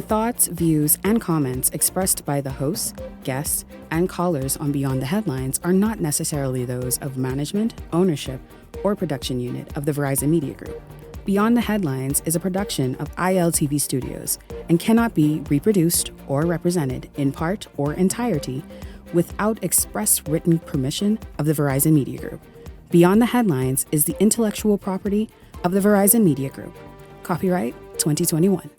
thoughts, views, and comments expressed by the hosts, guests, and callers on Beyond the Headlines are not necessarily those of management, ownership, or production unit of the Verizon Media Group. Beyond the Headlines is a production of ILTV Studios and cannot be reproduced or represented in part or entirety without express written permission of the Verizon Media Group. Beyond the Headlines is the intellectual property of the Verizon Media Group. Copyright 2021.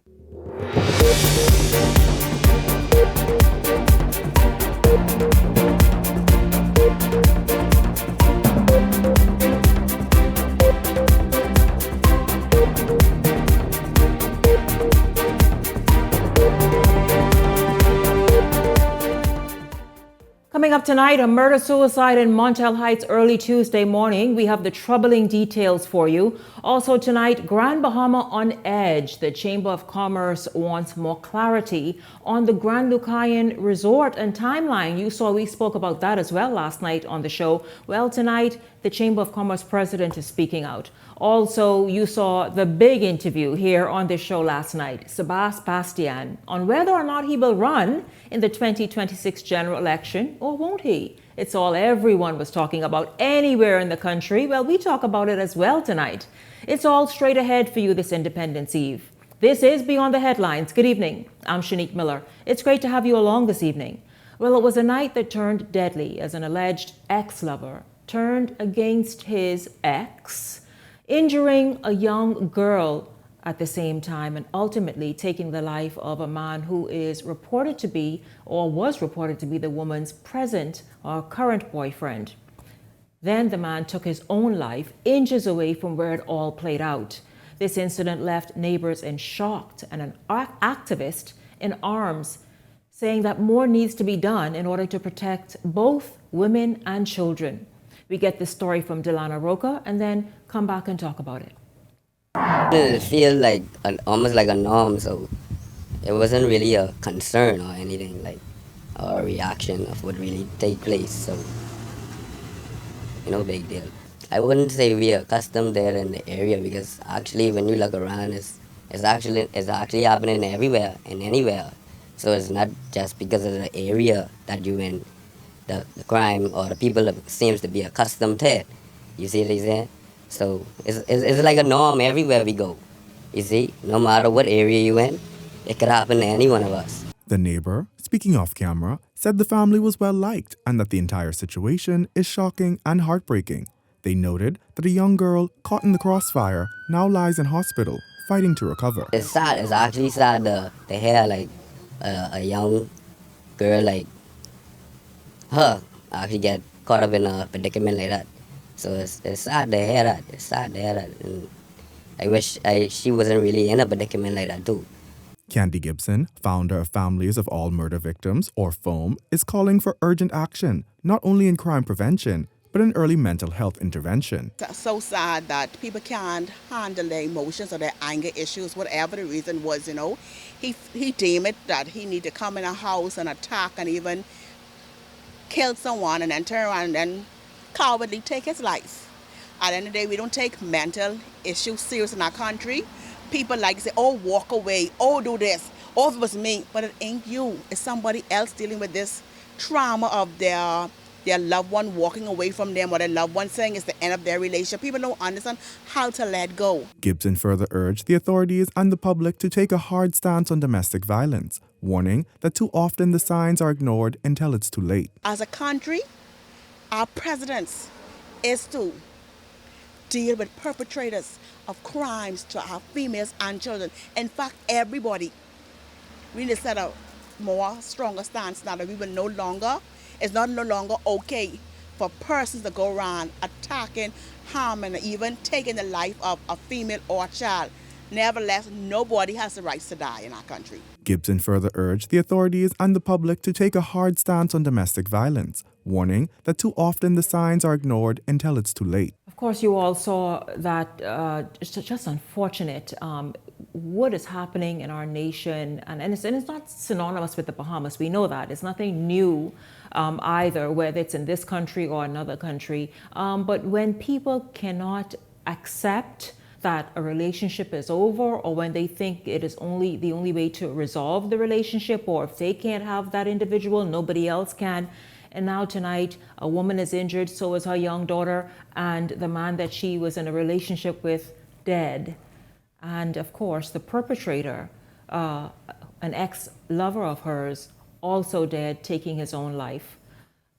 Coming up tonight, a murder-suicide in Montel Heights early Tuesday morning. We have the troubling details for you. Also tonight, Grand Bahama on edge. The Chamber of Commerce wants more clarity on the Grand Lucayan Resort and timeline. We spoke about that as well last night on the show. Well, tonight, the Chamber of Commerce president is speaking out. Also, you saw the big interview here on this show last night, Sebastian, on whether or not he will run in the 2026 general election, or won't he? It's all everyone was talking about anywhere in the country. Well, we talk about it as well tonight. It's all straight ahead for you this Independence Eve. This is Beyond the Headlines. Good evening. I'm Shanique Miller. It's great to have you along this evening. Well, it was a night that turned deadly as an alleged ex-lover turned against his ex, injuring a young girl at the same time and ultimately taking the life of a man who is reported to be, or was reported to be, the woman's present or current boyfriend. Then the man took his own life inches away from where it all played out. This incident left neighbors in shock and an activist in arms, saying that more needs to be done in order to protect both women and children. We get this story from Delana Roca and then come back and talk about it. It feels like almost like a norm, so it wasn't really a concern or anything, like or a reaction of what really take place. So, big deal. I wouldn't say we are accustomed there in the area, because actually when you look around, it's actually happening everywhere and anywhere. So it's not just because of the area that you in. The crime or the people that seems to be accustomed to it. You see what I'm saying? So it's like a norm everywhere we go. You see, no matter what area you in, it could happen to any one of us. The neighbor, speaking off camera, said the family was well liked and that the entire situation is shocking and heartbreaking. They noted that a young girl caught in the crossfire now lies in hospital, fighting to recover. It's sad. It's actually sad to hear like a young girl like her actually get caught up in a predicament like that. So it's sad to hear that. It's sad to hear that. And I wish she wasn't really in a predicament like that too. Candy Gibson, founder of Families of All Murder Victims, or FOAM, is calling for urgent action, not only in crime prevention, but in early mental health intervention. It's so sad that people can't handle their emotions or their anger issues, whatever the reason was, He deemed it that he need to come in a house and attack and even kill someone and then turn around and then cowardly take his life. At the end of the day, we don't take mental issues serious in our country. People like say, oh, walk away, oh, do this, oh, if it was me. But it ain't you. It's somebody else dealing with this trauma of their loved one walking away from them, or their loved one saying it's the end of their relationship. People don't understand how to let go. Gibson further urged the authorities and the public to take a hard stance on domestic violence, warning that too often the signs are ignored until it's too late. As a country, our presidents is to deal with perpetrators of crimes to our females and children. In fact, everybody. We need to set a more stronger stance now that we will no longer okay for persons to go around attacking, harming, and even taking the life of a female or a child. Nevertheless, nobody has the rights to die in our country. Gibson further urged the authorities and the public to take a hard stance on domestic violence, warning that too often the signs are ignored until it's too late. Of course, you all saw that it's just unfortunate what is happening in our nation. And it's not synonymous with the Bahamas. We know that. It's nothing new either, whether it's in this country or another country. But when people cannot accept that a relationship is over, or when they think it is the only way to resolve the relationship, or if they can't have that individual, nobody else can. And now tonight, a woman is injured, so is her young daughter, and the man that she was in a relationship with dead. And of course, the perpetrator, an ex-lover of hers, also dead, taking his own life.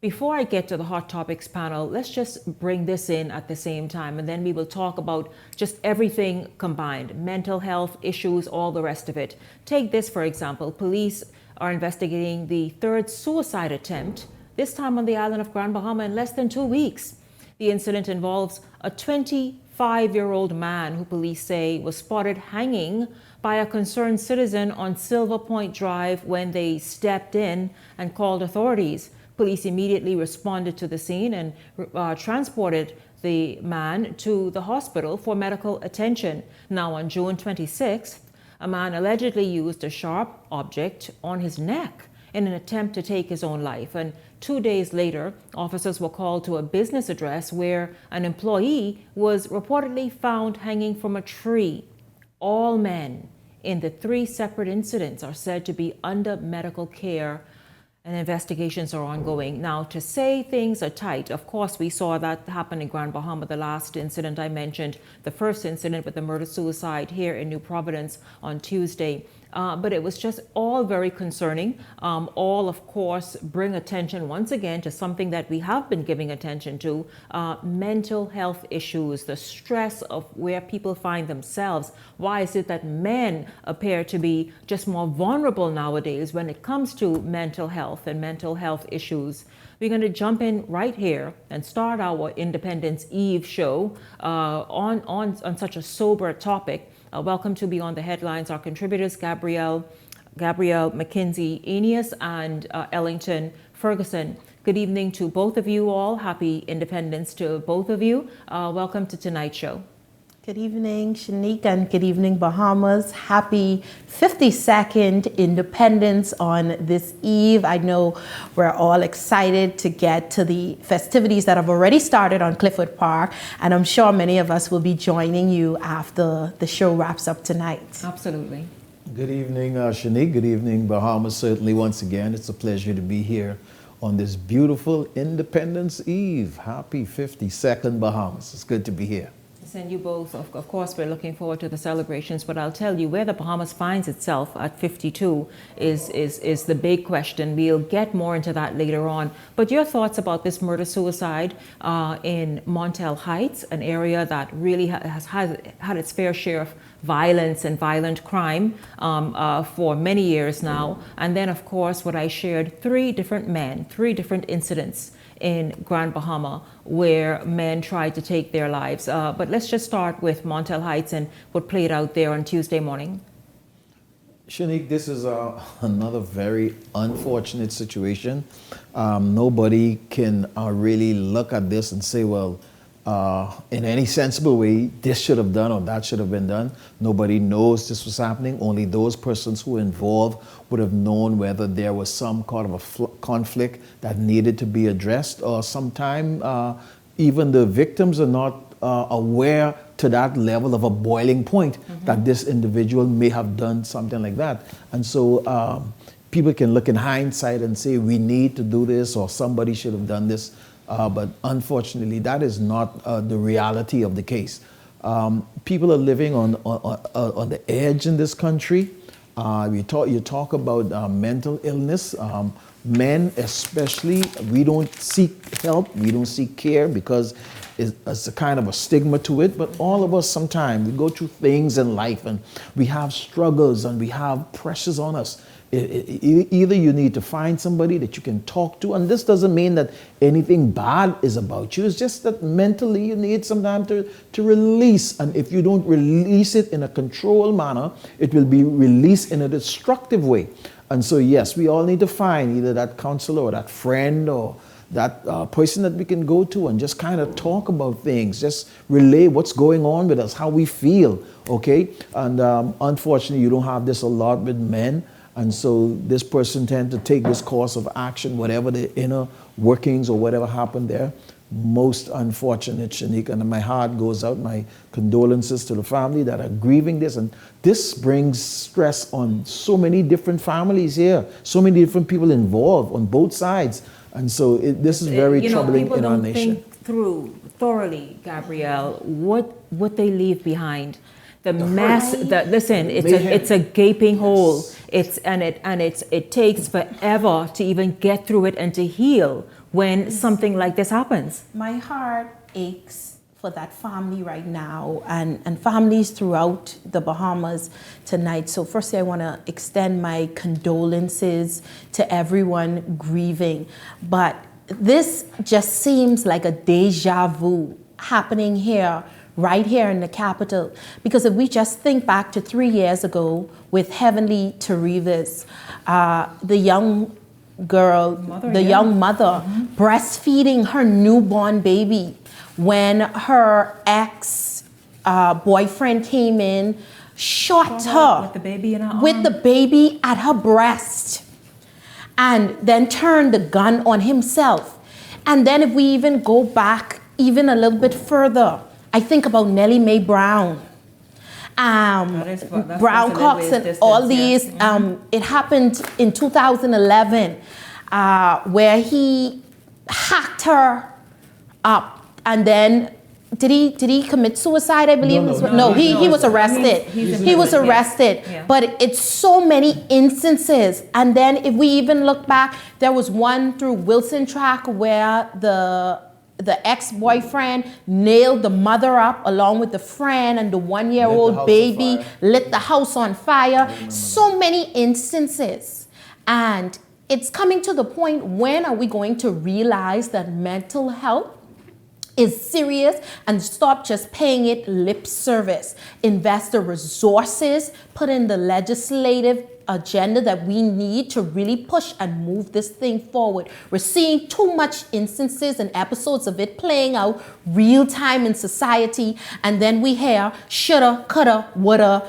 Before I get to the Hot Topics panel, let's just bring this in at the same time, and then we will talk about just everything combined, mental health issues, all the rest of it. Take this, for example. Police are investigating the third suicide attempt, this time on the island of Grand Bahama, in less than 2 weeks. The incident involves a 25-year-old man who police say was spotted hanging by a concerned citizen on Silver Point Drive when they stepped in and called authorities. Police immediately responded to the scene and transported the man to the hospital for medical attention. Now, on June 26th, a man allegedly used a sharp object on his neck in an attempt to take his own life. And 2 days later, officers were called to a business address where an employee was reportedly found hanging from a tree. All men in the 3 separate incidents are said to be under medical care, and investigations are ongoing. Now, to say things are tight, of course, we saw that happen in Grand Bahama, the last incident I mentioned, the first incident with the murder-suicide here in New Providence on Tuesday. But it was just all very concerning. All, of course, bring attention once again to something that we have been giving attention to, mental health issues, the stress of where people find themselves. Why is it that men appear to be just more vulnerable nowadays when it comes to mental health and mental health issues? We're going to jump in right here and start our Independence Eve show on such a sober topic. Welcome to Beyond the Headlines, our contributors, Gabrielle McKenzie Aeneas and Ellington Ferguson. Good evening to both of you all. Happy Independence to both of you. Welcome to tonight's show. Good evening, Shanique, and good evening, Bahamas. Happy 52nd Independence on this eve. I know we're all excited to get to the festivities that have already started on Clifford Park, and I'm sure many of us will be joining you after the show wraps up tonight. Absolutely. Good evening, Shanique. Good evening, Bahamas. Certainly, once again, it's a pleasure to be here on this beautiful Independence Eve. Happy 52nd, Bahamas. It's good to be here. And you both, of course, we're looking forward to the celebrations, but I'll tell you where the Bahamas finds itself at 52 is the big question. We'll get more into that later on. But your thoughts about this murder-suicide in Montel Heights, an area that really has had its fair share of violence and violent crime for many years now. And then, of course, what I shared, 3 different incidents in Grand Bahama where men tried to take their lives. But let's just start with Montel Heights and what played out there on Tuesday morning. Shanique, this is another very unfortunate situation. Nobody can really look at this and say, well, in any sensible way, this should have done or that should have been done. Nobody knows this was happening. Only those persons who were involved would have known whether there was some kind of a conflict that needed to be addressed, or sometime even the victims are not aware to that level of a boiling point that this individual may have done something like that. And so people can look in hindsight and say, we need to do this, or somebody should have done this. But unfortunately, that is not the reality of the case. People are living on the edge in this country. You talk about mental illness. Men especially, we don't seek help, we don't seek care because it's a kind of a stigma to it. But all of us sometimes, we go through things in life and we have struggles and we have pressures on us. Either you need to find somebody that you can talk to, and this doesn't mean that anything bad is about you. It's just that mentally you need some time to release, and if you don't release it in a controlled manner, it will be released in a destructive way. And so yes, we all need to find either that counselor or that friend or that person that we can go to and just kind of talk about things, just relay what's going on with us, how we feel, okay? And unfortunately, you don't have this a lot with men. And so this person tends to take this course of action, whatever the inner workings or whatever happened there. most unfortunate, Shanika, and my heart goes out, my condolences to the family that are grieving this. And this brings stress on so many different families here, so many different people involved on both sides. And so this is very troubling in our nation. Think through thoroughly, Gabrielle, what they leave behind. The mess that, listen, it's a gaping hole. It takes forever to even get through it and to heal when something like this happens. My heart aches for that family right now and families throughout the Bahamas tonight. So firstly, I want to extend my condolences to everyone grieving. But this just seems like a deja vu happening here, right here in the capital. Because if we just think back to 3 years ago with Heavenly Terevis, the young girl, young mother, breastfeeding her newborn baby when her ex-boyfriend came in, shot her with the baby in her arm. With the baby at her breast, and then turned the gun on himself. And then if we even go back even a little bit further, I think about Nellie Mae Brown, Brown Cox, and all these. It happened in 2011, where he hacked her up, and then did he commit suicide? I believe he was arrested. He was arrested. Yeah. But it's so many instances. And then if we even look back, there was one through Wilson Track where the ex-boyfriend nailed the mother up along with the friend, and the 1-year-old baby lit the house on fire. So many instances. And it's coming to the point, when are we going to realize that mental health is serious and stop just paying it lip service? Invest the resources, put in the legislative agenda that we need to really push and move this thing forward. We're seeing too much instances and episodes of it playing out real time in society, and then we hear shoulda, coulda, woulda,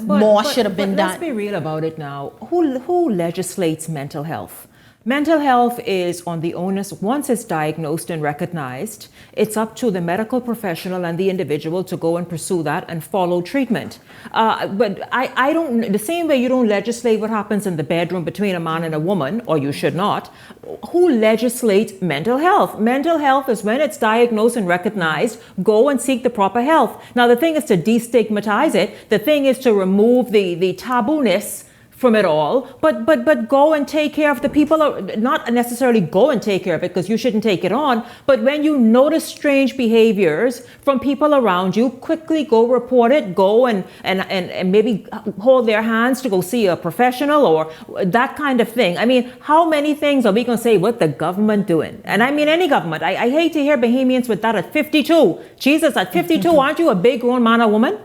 more should have been done. Let's be real about it now. Who legislates mental health? Mental health is on the onus. Once it's diagnosed and recognized, it's up to the medical professional and the individual to go and pursue that and follow treatment. But I don't, the same way you don't legislate what happens in the bedroom between a man and a woman, or you should not, who legislates mental health? Mental health is when it's diagnosed and recognized, go and seek the proper health. Now, the thing is to destigmatize it. The thing is to remove the taboo-ness from it all, but go and take care of the people, not necessarily go and take care of it because you shouldn't take it on, but when you notice strange behaviors from people around you, quickly go report it, go and maybe hold their hands to go see a professional or that kind of thing. I mean, how many things are we going to say what the government doing? And I mean any government. I hate to hear Bahamians with that at 52. Jesus, at 52, aren't you a big grown man or woman?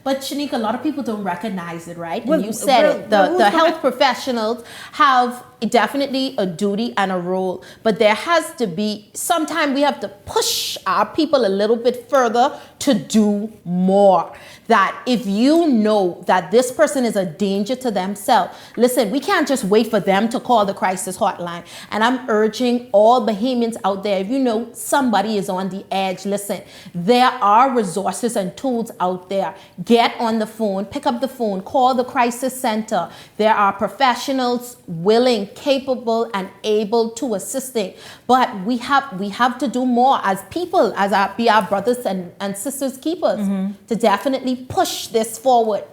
But Shanika, a lot of people don't recognize it, right? And you said it. The health professionals have definitely a duty and a role, but there has to be, sometime we have to push our people a little bit further to do more. That if you know that this person is a danger to themselves, listen, we can't just wait for them to call the crisis hotline. And I'm urging all Bahamians out there, if you know somebody is on the edge, listen, there are resources and tools out there. Get on the phone, pick up the phone, call the crisis center. There are professionals willing, capable, and able to assisting. But we have to do more as people, as our brothers and sisters keepers, to definitely push this forward.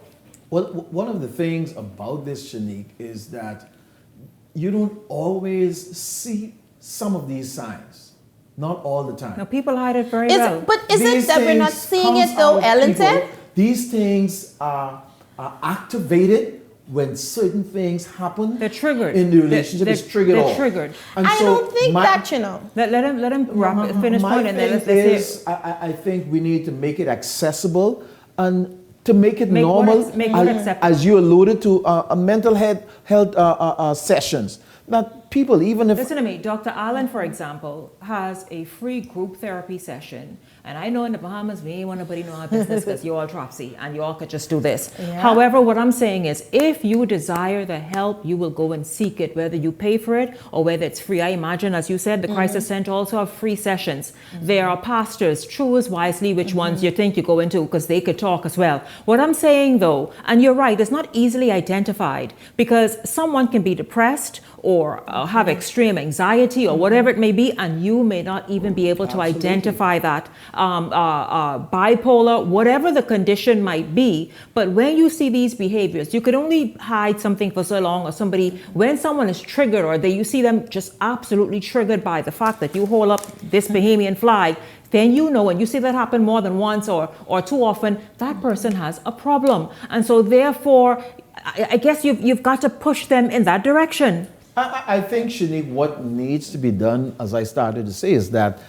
Well, one of the things about this, Shanique, is that you don't always see some of these signs. Not all the time. No, people hide it very well. But is it that we're not seeing it though, Ellington? These things are activated when certain things happen. They're triggered. In the relationship, it's triggered off. They're triggered. And I don't think that, you know. Let him finish point and then let's is, I think we need to make it accessible and to make it normal, make it acceptable. as you alluded to, mental health sessions. That people, even if Listen to me. Dr. Allen, for example, has a free group therapy session. And I know in the Bahamas, we ain't want nobody know our business because you're all dropsy and you all could just do this. Yeah. However, what I'm saying is if you desire the help, you will go and seek it, whether you pay for it or whether it's free. I imagine, as you said, the Crisis Center also have free sessions. There are pastors. Choose wisely which ones you think you go into because they could talk as well. What I'm saying though, and you're right, it's not easily identified because someone can be depressed or have extreme anxiety or whatever it may be, and you may not even be able to identify that. Bipolar, whatever the condition might be. But when you see these behaviors, you could only hide something for so long, or somebody, when someone is triggered or you see them just absolutely triggered by the fact that you hold up this Bahamian flag, then you know, and you see that happen more than once or too often, that person has a problem. And so therefore, I guess you've got to push them in that direction. I think, Shanique, what needs to be done, as I started to say, is that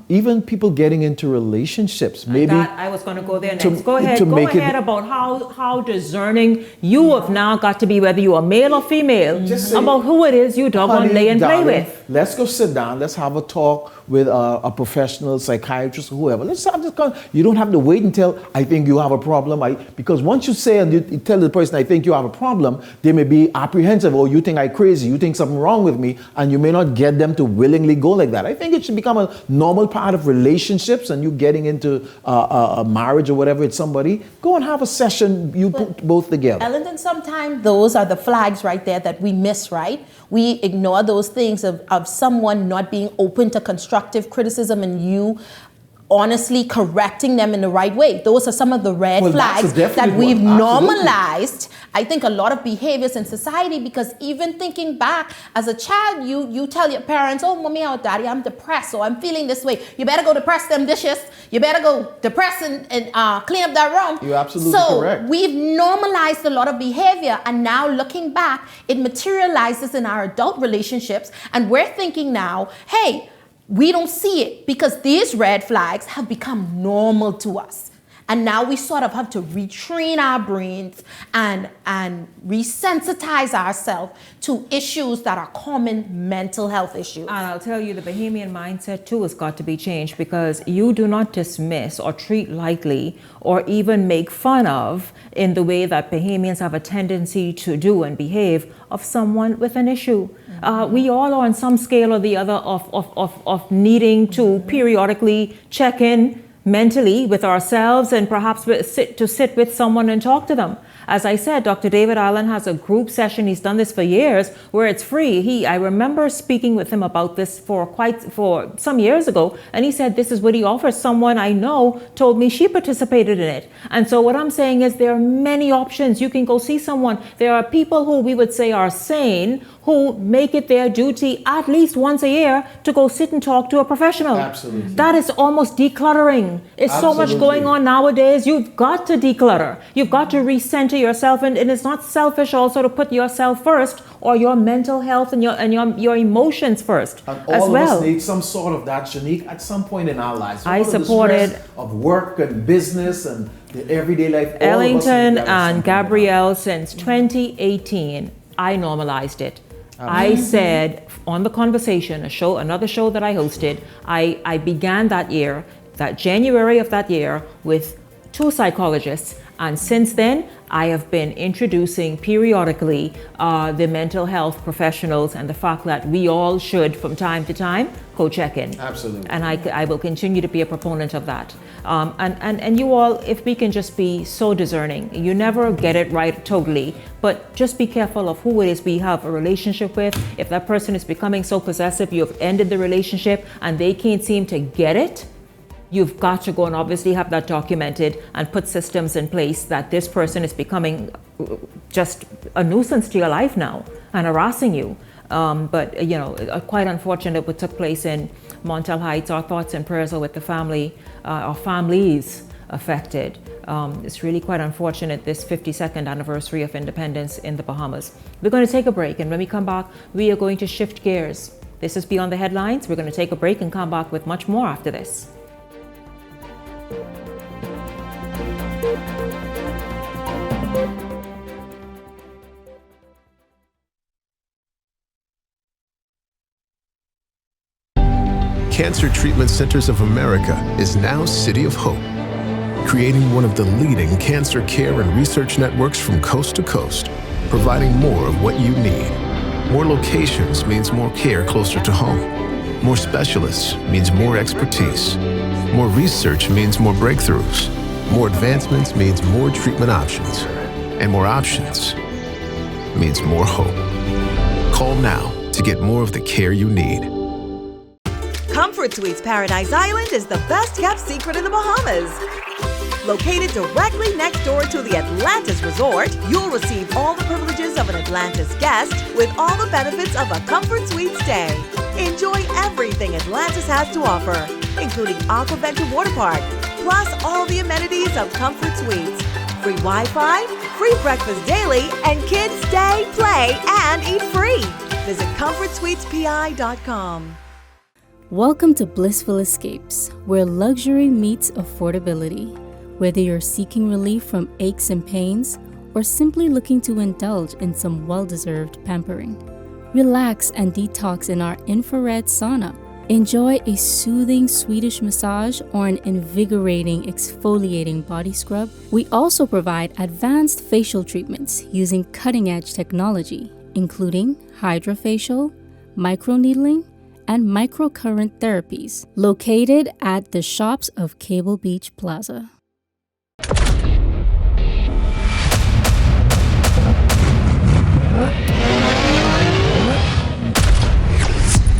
even people getting into relationships, maybe I was going to go there next. Go ahead about how discerning you have now got to be, whether you are male or female, about who it is you doggone lay and play with. Let's go sit down. Let's have a talk with a professional psychiatrist or whoever. Let's have this you don't have to wait until I think you have a problem. Because once you say and you tell the person I think you have a problem, they may be apprehensive. Oh, you think I'm crazy. You think something wrong with me, and you may not get them to willingly go like that. I think it should become a normal part of relationships, and you getting into a marriage or whatever with somebody. Go and have a session. You put both together. Ellen, and sometimes those are the flags right there that we miss, right? We ignore those things of someone not being open to constructive criticism and you honestly correcting them in the right way. Those are some of the red flags that we've normalized. I think a lot of behaviors in society, because even thinking back as a child, you tell your parents, oh, mommy or daddy, I'm depressed, or I'm feeling this way. You better go depress them dishes. You better go depress and clean up that room. You're absolutely correct. So we've normalized a lot of behavior, and now looking back, it materializes in our adult relationships, and we're thinking now, hey, we don't see it because these red flags have become normal to us. And now we sort of have to retrain our brains and resensitize ourselves to issues that are common mental health issues. And I'll tell you, the Bahamian mindset too has got to be changed, because you do not dismiss or treat lightly or even make fun of, in the way that Bahamians have a tendency to do and behave, of someone with an issue. We all are on some scale or the other of needing to periodically check in mentally with ourselves and perhaps sit with someone and talk to them. As I said, Dr. David Allen has a group session. He's done this for years, where it's free. I remember speaking with him about this for some years ago, and he said this is what he offers. Someone I know told me she participated in it. And so what I'm saying is there are many options. You can go see someone. There are people who we would say are sane, who make it their duty at least once a year to go sit and talk to a professional. Absolutely. That is almost decluttering. It's so much going on nowadays. You've got to declutter. You've got to recenter yourself, and it's not selfish also to put yourself first, or your mental health and your emotions first and as all well. of us need some sort of that, Shanique, at some point in our lives. I supported of work and business and the everyday life. Ellington and Gabrielle since 2018. I normalized it. I said on The Conversation, another show that I hosted, I began that January of that year, with 2 psychologists. And since then, I have been introducing periodically the mental health professionals, and the fact that we all should, from time to time, go check in. Absolutely. And I will continue to be a proponent of that. And you all, if we can just be so discerning, you never get it right totally, but just be careful of who it is we have a relationship with. If that person is becoming so possessive, you have ended the relationship and they can't seem to get it, you've got to go and obviously have that documented and put systems in place that this person is becoming just a nuisance to your life now and harassing you. But quite unfortunate what took place in Montel Heights. Our thoughts and prayers are with the family, our families affected. It's really quite unfortunate, this 52nd anniversary of independence in the Bahamas. We're going to take a break, and when we come back, we are going to shift gears. This is Beyond the Headlines. We're going to take a break and come back with much more after this. Cancer Treatment Centers of America is now City of Hope, creating one of the leading cancer care and research networks from coast to coast, providing more of what you need. More locations means more care closer to home. More specialists means more expertise. More research means more breakthroughs. More advancements means more treatment options. And more options means more hope. Call now to get more of the care you need. Comfort Suites Paradise Island is the best kept secret in the Bahamas. Located directly next door to the Atlantis Resort, you'll receive all the privileges of an Atlantis guest with all the benefits of a Comfort Suite stay. Enjoy everything Atlantis has to offer, including Aquaventure Water Park, plus all the amenities of Comfort Suites. Free Wi-Fi, free breakfast daily, and kids stay, play, and eat free. Visit ComfortSuitesPI.com. Welcome to Blissful Escapes, where luxury meets affordability. Whether you're seeking relief from aches and pains or simply looking to indulge in some well-deserved pampering, relax and detox in our infrared sauna. Enjoy a soothing Swedish massage or an invigorating exfoliating body scrub. We also provide advanced facial treatments using cutting-edge technology, including hydrofacial, microneedling, and microcurrent therapies, located at the shops of Cable Beach Plaza.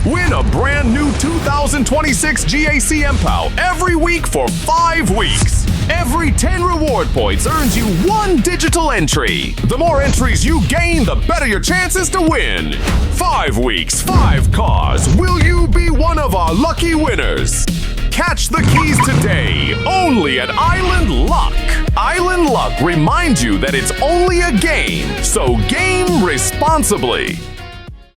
Win a brand new 2026 GAC MPOW every week for 5 weeks. Every 10 reward points earns you 1 digital entry. The more entries you gain, the better your chances to win. 5 weeks, 5 cars. Will you be one of our lucky winners? Catch the keys today, only at Island Luck. Island Luck reminds you that it's only a game, so game responsibly.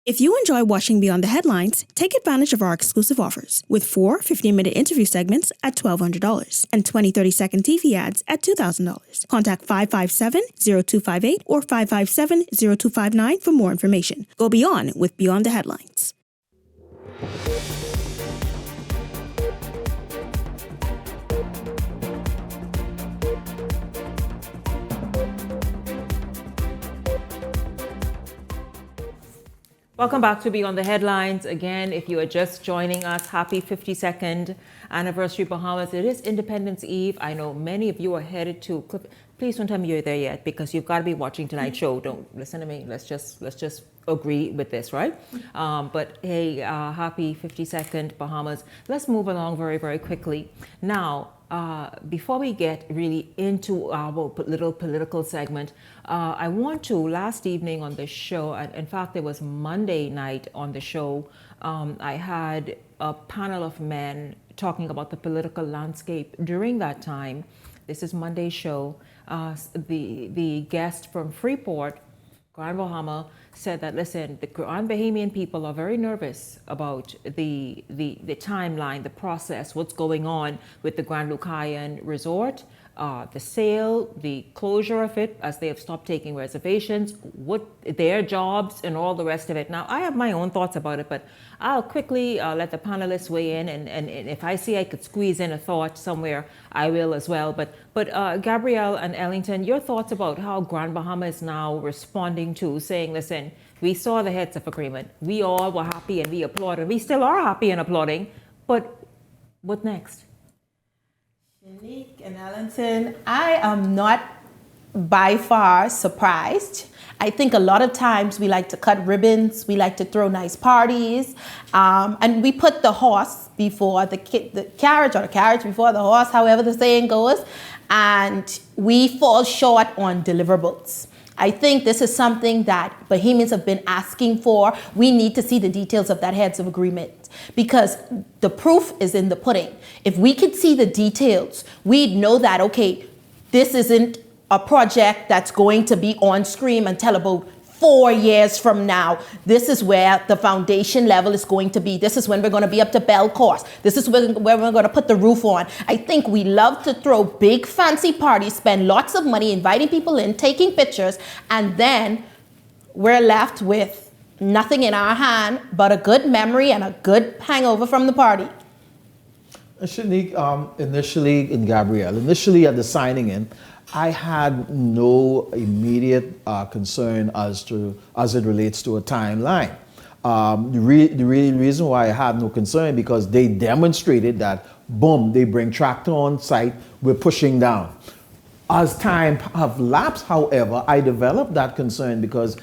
If you enjoy watching Beyond the Headlines, take advantage of our exclusive offers with 4 15-minute interview segments at $1,200 and 20 30-second TV ads at $2,000. Contact 557-0258 or 557-0259 for more information. Go beyond with Beyond the Headlines. Welcome back to Beyond the Headlines. Again, if you are just joining us, happy 52nd anniversary Bahamas. It is Independence Eve. I know many of you are headed to Cliff. Please don't tell me you're there yet, because you've got to be watching tonight's show. Don't listen to me. Let's just agree with this, right? But hey, happy 52nd Bahamas. Let's move along very, very quickly. Now, before we get really into our little political segment, I want to, last evening on the show, and in fact, it was Monday night on the show, I had a panel of men talking about the political landscape during that time. This is Monday's show. The guest from Freeport, Grand Bahama, said that, listen, the Grand Bahamian people are very nervous about the timeline, the process, what's going on with the Grand Lucayan Resort, the sale, the closure of it, as they have stopped taking reservations, what their jobs and all the rest of it. Now, I have my own thoughts about it, but I'll quickly let the panelists weigh in, and if I see I could squeeze in a thought somewhere, I will as well. But Gabrielle and Ellington, your thoughts about how Grand Bahama is now responding to saying, listen, we saw the heads of agreement. We all were happy and we applauded. We still are happy and applauding, but what next? Shanique and Ellington, I am not by far surprised. I think a lot of times we like to cut ribbons, we like to throw nice parties, and we put the horse before the carriage, or the carriage before the horse, however the saying goes, and we fall short on deliverables. I think this is something that Bahamians have been asking for. We need to see the details of that heads of agreement, because the proof is in the pudding. If we could see the details, we'd know that, okay, this isn't a project that's going to be on screen until about 4 years from now. This is where the foundation level is going to be. This is when we're going to be up to bell course. This is where we're going to put the roof on. I think we love to throw big fancy parties, spend lots of money inviting people in, taking pictures, and then we're left with nothing in our hand but a good memory and a good hangover from the party. Shanique, initially at the signing in, I had no immediate concern as it relates to a timeline. The reason why I had no concern because they demonstrated that, boom, they bring tractor on site, we're pushing down. As time have lapsed, however, I developed that concern because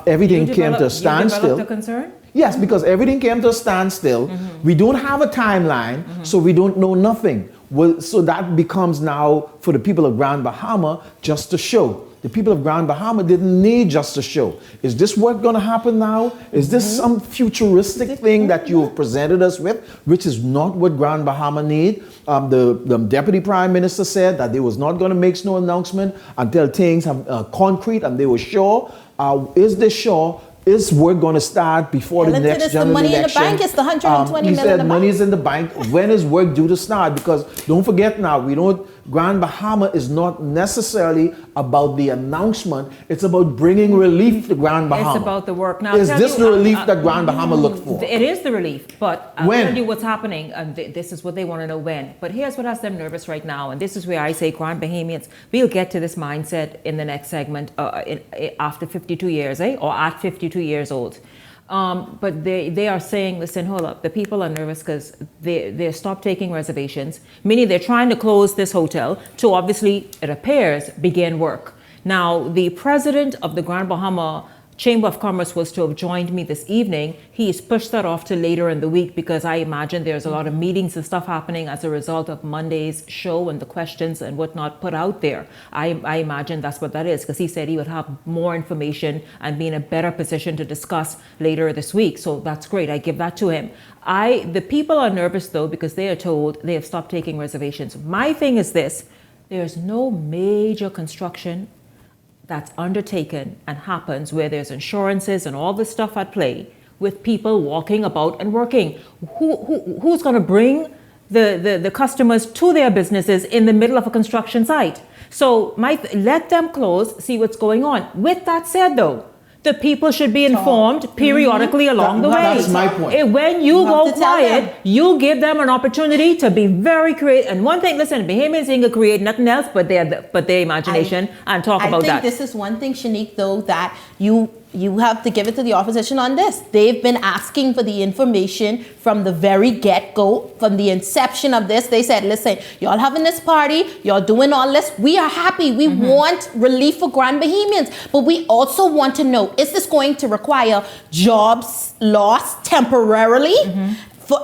everything came to a standstill. You developed a concern? Yes, because everything came to a standstill. We don't have a timeline, so we don't know nothing. Well, so that becomes now, for the people of Grand Bahama, just a show. The people of Grand Bahama didn't need just a show. Is this work going to happen now? Is this some futuristic thing that you have presented us with, which is not what Grand Bahama need? The Deputy Prime Minister said that they was not going to make no announcement until things have concrete and they were sure. Is this sure? Is work going to start before the next general election? It's the money in the bank. It's the 120 he million in the said money is in the bank. When is work due to start? Because don't forget now, Grand Bahama is not necessarily about the announcement. It's about bringing relief to Grand Bahama. It's about the work. Now, is this the relief that Grand Bahama looked for? It is the relief, but I'll when? tell you what's happening, and this is what they want to know when. But here's what has them nervous right now, and this is where I say Grand Bahamians, we'll get to this mindset in the next segment after 52 years, or at 52 years old. But they are saying, listen, hold up, the people are nervous because they stopped taking reservations, meaning they're trying to close this hotel to obviously, it appears, begin work. Now, the president of the Grand Bahama Chamber of Commerce was to have joined me this evening. He's pushed that off to later in the week because I imagine there's a lot of meetings and stuff happening as a result of Monday's show and the questions and whatnot put out there. I imagine that's what that is, because he said he would have more information and be in a better position to discuss later this week. So that's great. I give that to him. The people are nervous though because they are told they have stopped taking reservations. My thing is this: there's no major construction that's undertaken and happens where there's insurances and all this stuff at play with people walking about and working. Who's going to bring the customers to their businesses in the middle of a construction site? So let them close, see what's going on. With that said though, the people should be informed periodically along the way. That's my point. When you go quiet, you give them an opportunity to be very creative. And one thing, listen, Bahamians ain't gonna create nothing else but their imagination and talk about that. I think this is one thing, Shanique, though, that you have to give it to the opposition on this. They've been asking for the information from the very get-go, from the inception of this. They said, listen, y'all having this party, y'all doing all this. We are happy. We want relief for Grand Bahamians. But we also want to know, is this going to require jobs lost temporarily?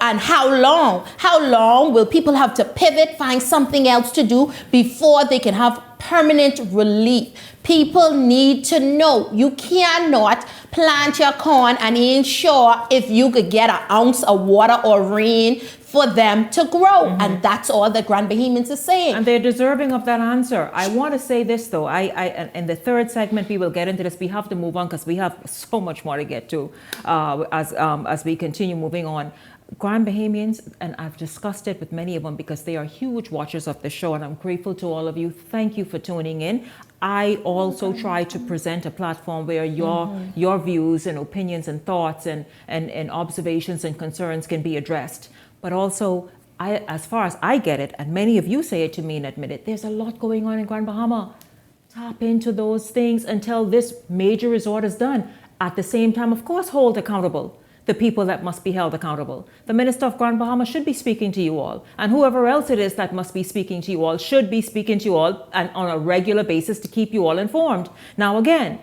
And how long? How long will people have to pivot, find something else to do before they can have permanent relief? People need to know. You cannot plant your corn and ain't sure if you could get an ounce of water or rain for them to grow. And that's all that Grand Bahamians is saying. And they're deserving of that answer. I want to say this though, in the third segment, we will get into this. We have to move on because we have so much more to get to as we continue moving on. Grand Bahamians, and I've discussed it with many of them because they are huge watchers of the show, and I'm grateful to all of you. Thank you for tuning in. I also try to present a platform where your views and opinions and thoughts and observations and concerns can be addressed. But also, as far as I get it, and many of you say it to me and admit it, there's a lot going on in Grand Bahama. Tap into those things until this major resort is done. At the same time, of course, hold accountable the people that must be held accountable. The Minister of Grand Bahama should be speaking to you all, and whoever else it is that must be speaking to you all should be speaking to you all and on a regular basis to keep you all informed. Now again,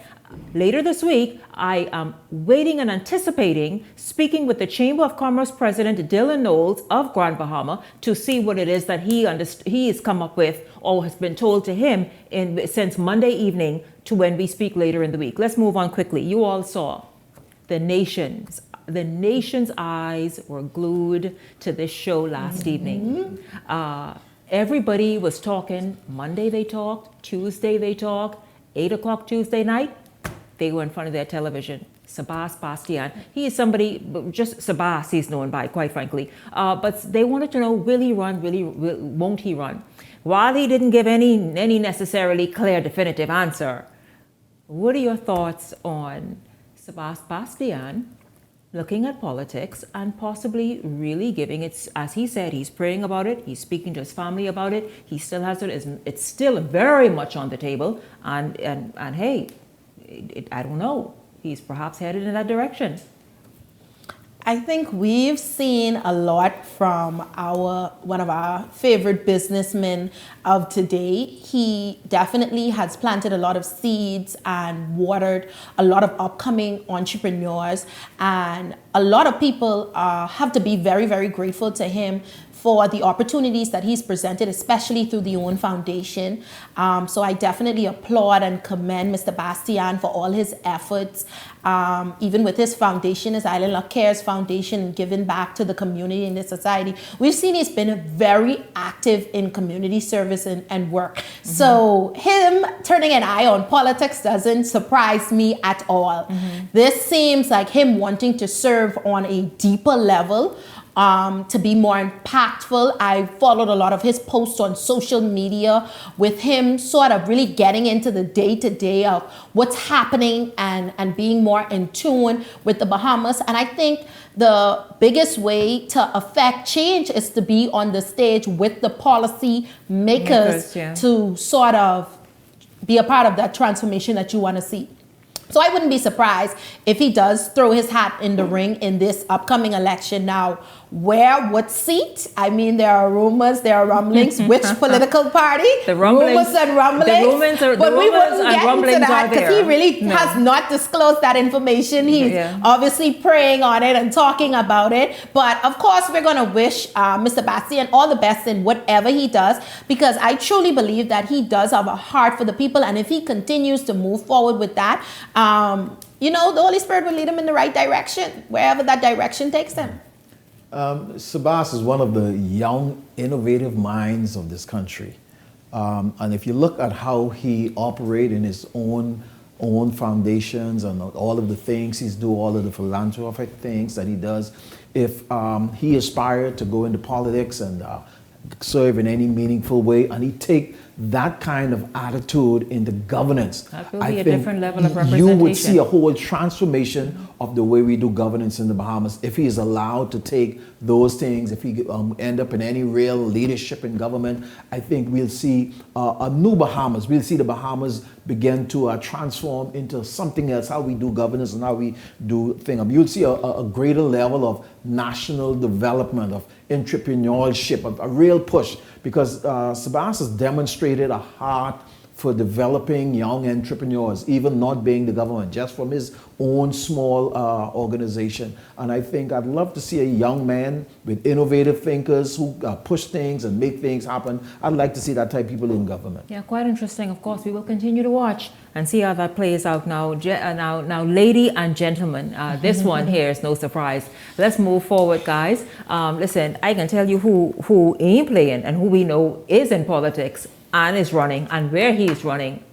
later this week, I am waiting and anticipating speaking with the Chamber of Commerce President Dylan Knowles of Grand Bahama to see what it is that he has come up with or has been told to him since Monday evening to when we speak later in the week. Let's move on quickly. You all saw the nation's eyes were glued to this show last evening. Everybody was talking. Monday they talked. Tuesday they talked. 8 o'clock Tuesday night, they were in front of their television. Sabas Bastian. He is somebody, just Sabas he's known by, quite frankly. But they wanted to know, will he run? Won't he run? While he didn't give any necessarily clear, definitive answer, what are your thoughts on Sabas Bastian looking at politics and possibly really giving it, as he said, he's praying about it, he's speaking to his family about it, he still has it, it's still very much on the table, and hey, I don't know, he's perhaps headed in that direction. I think we've seen a lot from one of our favorite businessmen of today. He definitely has planted a lot of seeds and watered a lot of upcoming entrepreneurs, and a lot of people have to be very, very grateful to him for the opportunities that he's presented, especially through the OWN Foundation. So I definitely applaud and commend Mr. Bastian for all his efforts, even with his foundation, his Island Luck Cares Foundation, and giving back to the community and the society. We've seen he's been very active in community service and work. Mm-hmm. So him turning an eye on politics doesn't surprise me at all. Mm-hmm. This seems like him wanting to serve on a deeper level, to be more impactful. I followed a lot of his posts on social media with him sort of really getting into the day-to-day of what's happening and being more in tune with the Bahamas. And I think the biggest way to affect change is to be on the stage with the policy makers, to sort of be a part of that transformation that you want to see. So I wouldn't be surprised if he does throw his hat in the ring in this upcoming election. Now, what seat? I mean, there are rumors, there are rumblings. Which political party? The rumblings. Rumors and rumblings. But we wouldn't get into that because he really has not disclosed that information. He's obviously praying on it and talking about it. But of course, we're going to wish Mr. Bastian all the best in whatever he does, because I truly believe that he does have a heart for the people. And if he continues to move forward with that, the Holy Spirit will lead him in the right direction, wherever that direction takes him. Sabas is one of the young, innovative minds of this country. And if you look at how he operates in his own foundations and all of the things he's doing, all of the philanthropic things that he does, if he aspired to go into politics and serve in any meaningful way, and he take that kind of attitude into governance, that will be a different level of representation. You would see a whole transformation of the way we do governance in the Bahamas if he is allowed to take those things. If he end up in any real leadership in government, I think we'll see a new Bahamas. We'll see the Bahamas begin to transform into something else, how we do governance and how we do things. You'll see a greater level of national development, of entrepreneurship, a real push, because Sabas has demonstrated a heart for developing young entrepreneurs, even not being the government, just from his own small organization. And I think I'd love to see a young man with innovative thinkers who push things and make things happen. I'd like to see that type of people in government. Yeah, quite interesting. Of course, we will continue to watch and see how that plays out now. Now, lady and gentlemen, this one here is no surprise. Let's move forward, guys. Listen, I can tell you who ain't playing and who we know is in politics and is running, and where he is running.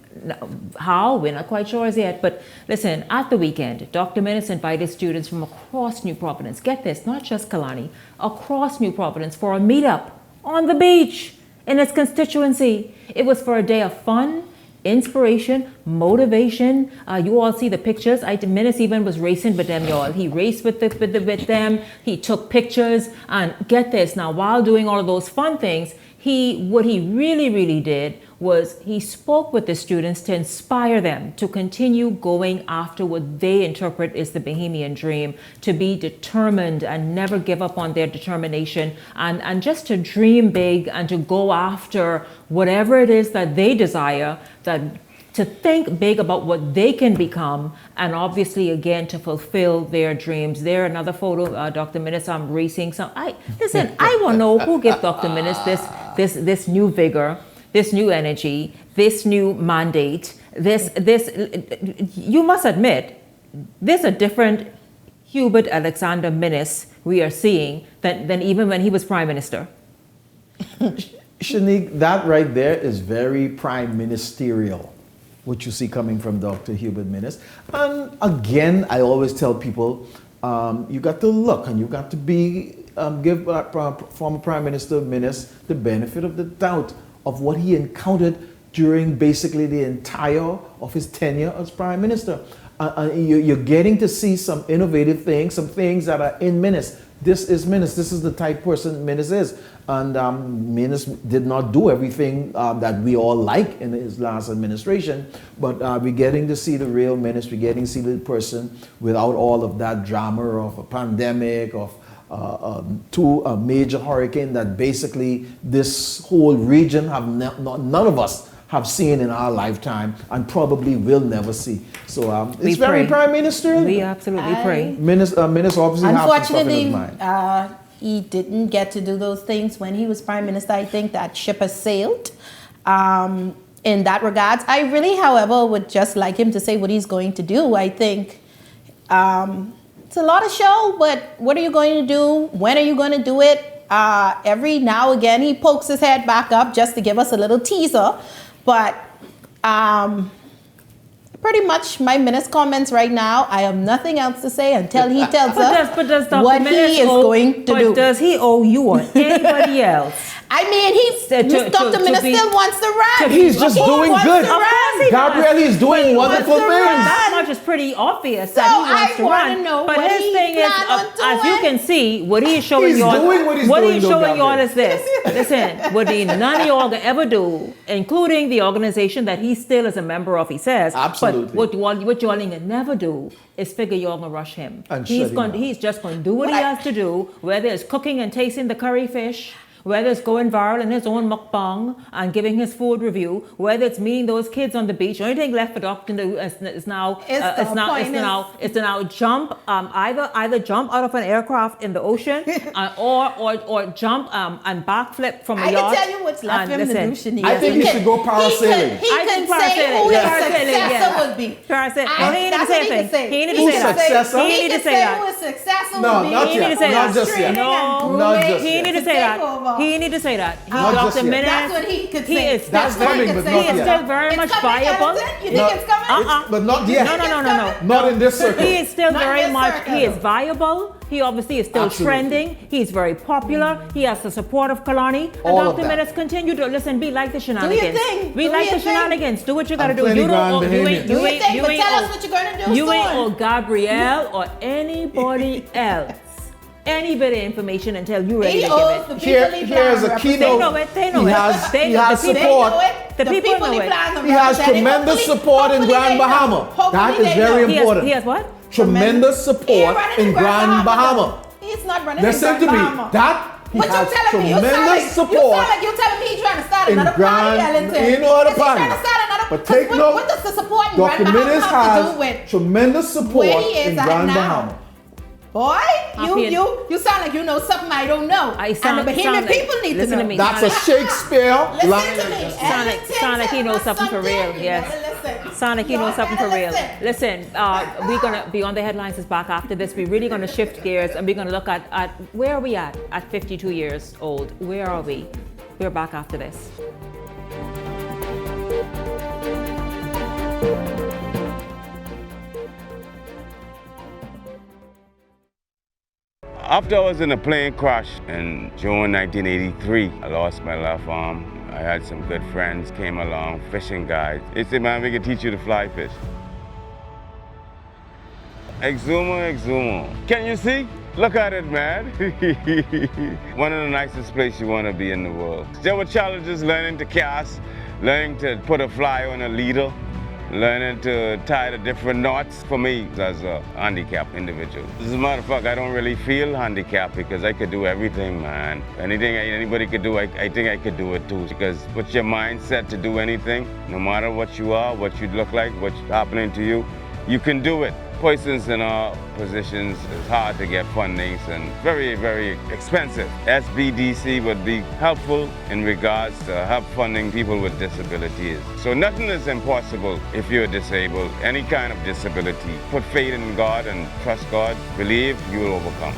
How? We're not quite sure as yet. But listen, at the weekend, Dr. Minnis invited students from across New Providence, get this, not just Kalani, across New Providence for a meetup on the beach in its constituency. It was for a day of fun, inspiration, motivation. You all see the pictures. Minnis even was racing with them, y'all. He raced with them. He took pictures. And get this, now while doing all of those fun things, what he really did was he spoke with the students to inspire them to continue going after what they interpret is the Bahamian dream, to be determined and never give up on their determination, and just to dream big and to go after whatever it is that they desire, to think big about what they can become, and obviously, again, to fulfill their dreams. There, another photo, Dr. Minnis, I'm racing. I want to know who gave Dr. Minnis this new vigor, this new energy, this new mandate, you must admit, there's a different Hubert Alexander Minnis we are seeing than even when he was Prime Minister. Shanique, that right there is very prime ministerial, what you see coming from Dr. Hubert Minnis. And again, I always tell people, you got to look and you got to give former Prime Minister Minnis the benefit of the doubt of what he encountered during basically the entire of his tenure as Prime Minister. You're getting to see some innovative things, some things that are in Minnis. This is Minnis. This is the type person Minnis is. And Minnis did not do everything that we all like in his last administration, but we're getting to see the real Minnis. We're getting to see the person without all of that drama of a pandemic, of a major hurricane that basically this whole region have none of us have seen in our lifetime and probably will never see. So it's very prime ministerial. We absolutely pray. Minister obviously has some stuff in his Unfortunately, mind. he didn't get to do those things when he was prime minister. I think that ship has sailed. In that regards, I really, however, would just like him to say what he's going to do. I think it's a lot of show, but what are you going to do? When are you going to do it? Every now and again, he pokes his head back up just to give us a little teaser. But pretty much my Minnis comments right now, I have nothing else to say until he tells us what he is going to do. But does he owe you or anybody else? I mean, Dr. Minnis still wants to run. He's just doing good. Gabrielle is doing wonderful things. That much is pretty obvious that he wants to run. Know but his thing is, as you can see, what he's showing he's you all, doing what he's showing you all is this. Listen, what none of y'all can ever do, including the organization that he still is a member of, he says. Absolutely. But what y'all can never do is figure y'all gonna rush him. He's just going to do what he has to do, whether it's cooking and tasting the curry fish, whether it's going viral in his own mukbang and giving his food review, whether it's meeting those kids on the beach. The only thing left for Doc to do is now jump either jump out of an aircraft in the ocean or jump and backflip from a yacht. I can tell you what's left for him to do, Shanique. I think he should go parasailing. He can say who his successor would be. Parasailing. He need to say anything. He need to say that. He need to say that. Who his successor would be. No, not yet. Not just yet. No, he need to say that. He need to say that. That's what he could say. That's coming, but not yet. He is still very much viable. You think it's coming? But not yet. No. Not in this circle. He is still very much, he is viable. He obviously is still trending. He's very popular. He has the support of Kalani. And Dr. Minnis continue to listen, be like the shenanigans. Do your thing. Be like the shenanigans. Do what you gotta do. Do your thing, but tell us what you're gonna do. You ain't or Gabrielle or anybody else any bit of information until you're ready to give it. Here's a keynote. They know it. He has support. The people know it. He has tremendous support in Grand Bahama. That is very important. He has what? Tremendous support in Grand Bahama. He's not running Listen in to me. Bahama. He has tremendous support. You're telling me he's trying to start another party, Ellington. You know what a He's trying party. to start another. But take note. What does the support in Dr. Grand Bahama Minnis have to do has with tremendous support in Grand Bahama. Boy, you sound like you know something I don't know. And the Bahamian people need to know. That's a Shakespeare line. Listen to me. Sound like he knows something for real. Yes. Sound like he knows something for real. Listen, we're gonna be on the headlines is back after this. We're really gonna shift gears and we're gonna look at where are we at 52 years old. Where are we? We're back after this. After I was in a plane crash in June 1983, I lost my left arm. I had some good friends came along, fishing guides. They said, man, we can teach you to fly fish. Exumo. Can you see? Look at it, man. One of the nicest places you want to be in the world. There were challenges learning to cast, learning to put a fly on a leader, learning to tie the different knots for me as a handicapped individual. As a matter of fact, I don't really feel handicapped because I could do everything, man. Anything anybody could do, I think I could do it too. Because with your mindset to do anything, no matter what you are, what you look like, what's happening to you, you can do it. Persons in our positions, it's hard to get fundings and very, very expensive. SBDC would be helpful in regards to help funding people with disabilities. So nothing is impossible if you're disabled, any kind of disability. Put faith in God and trust God, believe you will overcome.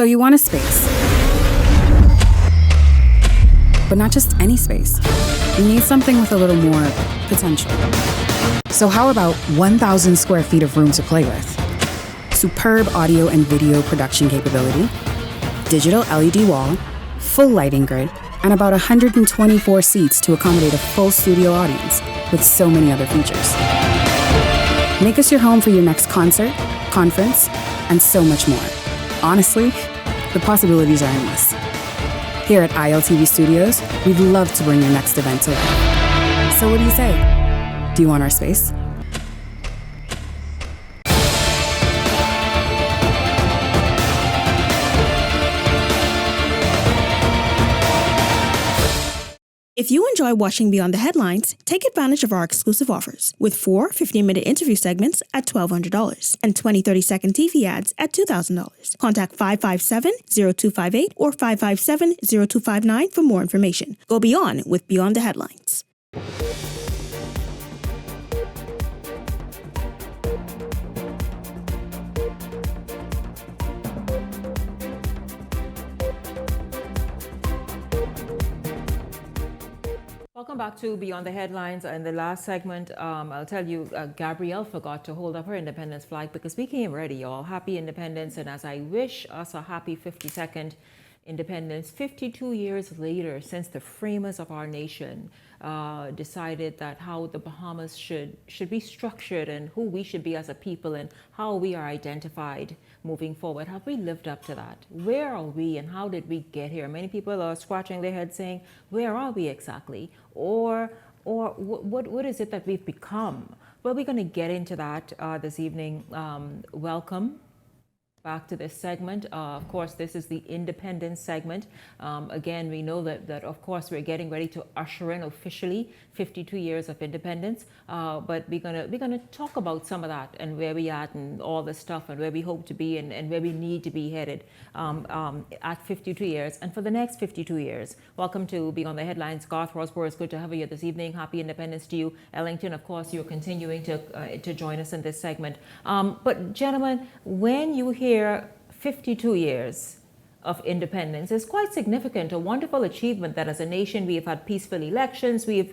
So you want a space. But not just any space. You need something with a little more potential. So how about 1,000 square feet of room to play with? Superb audio and video production capability, digital LED wall, full lighting grid, and about 124 seats to accommodate a full studio audience with so many other features. Make us your home for your next concert, conference, and so much more. Honestly, the possibilities are endless. Here at ILTV Studios, we'd love to bring your next event to life. So what do you say? Do you want our space? If you enjoy watching Beyond the Headlines, take advantage of our exclusive offers with 4 15-minute interview segments at $1,200 and 20 30-second TV ads at $2,000. Contact 557-0258 or 557-0259 for more information. Go beyond with Beyond the Headlines. Welcome back to Beyond the Headlines. In the last segment, I'll tell you, Gabrielle forgot to hold up her independence flag because we came ready, y'all. Happy independence. And as I wish us a happy 52nd independence, 52 years later, since the framers of our nation decided that how the Bahamas should be structured and who we should be as a people and how we are identified moving forward. Have we lived up to that? Where are we and how did we get here? Many people are scratching their heads saying, where are we exactly? Or what is it that we've become? Well, we're going to get into that this evening. Welcome back to this segment. Of course, this is the Independence segment. Again, we know that of course we're getting ready to usher in officially 52 years of independence. But we're gonna talk about some of that and where we at and all this stuff and where we hope to be and where we need to be headed at 52 years and for the next 52 years. Welcome to Beyond the Headlines. Garth Rosborough, it's good to have you this evening. Happy Independence to you. Ellington, of course, you're continuing to join us in this segment. But gentlemen, when you hear 52 years of independence is quite significant, a wonderful achievement that as a nation we have had peaceful elections, we've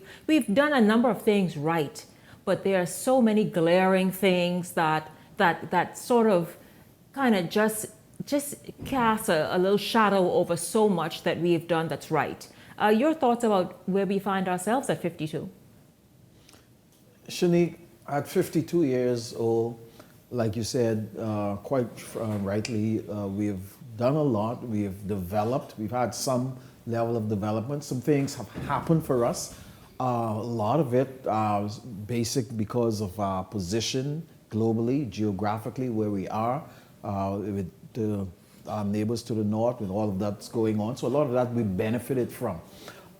done a number of things right, but there are so many glaring things that sort of kind of just cast a little shadow over so much that we've done that's right. Your thoughts about where we find ourselves at 52? Shanique, at 52 years old, like you said, quite rightly, we've done a lot. We've developed. We've had some level of development. Some things have happened for us. A lot of it is basic because of our position globally, geographically, where we are, with our neighbors to the north, with all of that's going on. So a lot of that we benefited from.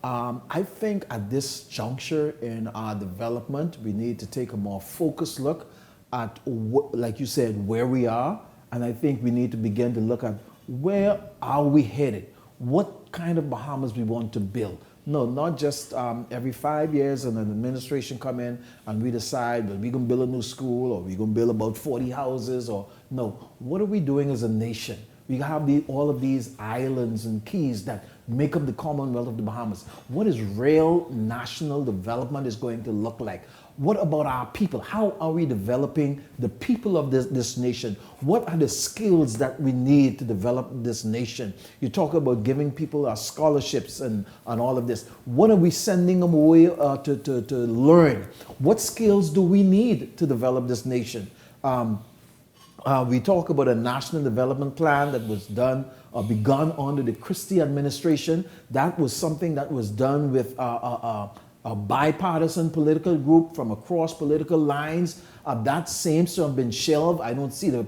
I think at this juncture in our development, we need to take a more focused look at, like you said, where we are. And I think we need to begin to look at where are we headed? What kind of Bahamas we want to build? No, not just every 5 years and an administration come in and we decide that we're going to build a new school or we're going to build about 40 houses or no. What are we doing as a nation? We have all of these islands and keys that make up the Commonwealth of the Bahamas. What is real national development is going to look like? What about our people? How are we developing the people of this nation? What are the skills that we need to develop this nation? You talk about giving people our scholarships and all of this. What are we sending them away to learn? What skills do we need to develop this nation? We talk about a national development plan that was begun under the Christie administration. That was something that was done with a bipartisan political group from across political lines. That seems to have been shelved. I don't see the